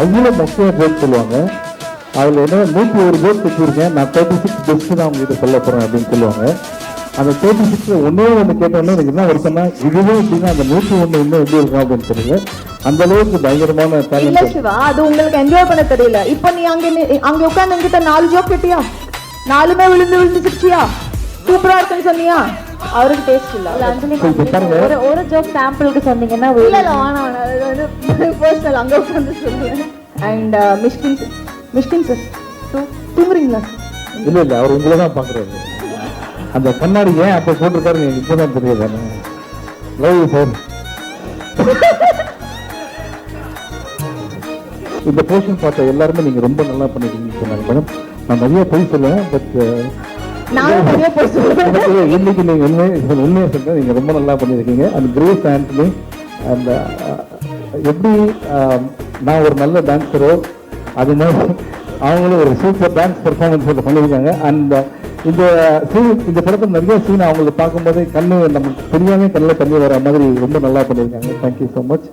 அவ்வளோ மொக்கையாக ஜோக் சொல்லுவாங்க. அதில் என்ன 101 ஜோக் வச்சுருக்கேன், நான் 36 பெஸ்ட்டு தான் உங்ககிட்ட சொல்ல போகிறேன் அப்படின்னு சொல்லுவாங்க. அந்த 36 ஒன்றே ஒன்று கேட்டோன்னே எனக்கு என்ன வருஷம்னா இதுவே எப்படின்னா அந்த 101 இன்னும் எப்படி இருக்கும் அப்படின்னு சொல்லுங்க. அந்த அளவுக்கு பயங்கரமான இல்ல டேலண்ட். சிவா, அது உங்களுக்கு என்ஜாய் பண்ண தெரியல. இப்போ நீ அங்க உட்கார்ந்து என்கிட்ட 4 ஜோக் கேட்டியா, 4மே விழுந்து சிரிச்சியா, சூப்பரா இருக்குன்னு சொன்னியா? அவருக்கு டேஸ்ட் இல்ல. ஒரு ஜோக் சாம்பிளுக்கு சொன்னீங்கன்னா இல்ல வேணாம், அது வந்து பர்சனல், அங்க உட்காந்து சொல்லுவேன். அண்ட் மிஷ்கின் சார் தூங்குறீங்களா? இல்லை இல்லை, அவர் உங்களை தான் பார்க்குறாரு. அந்த கண்ணாடி ஏன் அப்போ போட்டிருக்காரு எனக்கு இப்போ தான் தெரியாது. Love you sir. இந்த போர்ஷன் பார்த்த எல்லாருமே நீங்கள் ரொம்ப நல்லா பண்ணிருக்கீங்கன்னு சொன்னாங்க மேடம். நான் நிறைய போய் சொல்லுவேன், பட் இன்னைக்கு நீங்கள் உண்மையை சொல்லுங்கள், நீங்கள் ரொம்ப நல்லா பண்ணியிருக்கீங்க. அந்த கிரேஸ் ஆண்டனி அந்த எப்படி நான் ஒரு நல்ல டான்ஸரோ அது மாதிரி அவங்களும் ஒரு சூப்பர் டான்ஸ் பெர்ஃபார்மன்ஸ் பண்ணியிருக்காங்க. அந்த இந்த படத்தில் நிறைய சீன் அவங்களை பார்க்கும்போது கண்ணு நமக்கு தெரியாமல் கண்ணில் தண்ணி வர மாதிரி ரொம்ப நல்லா பண்ணியிருக்காங்க. Thank you so much.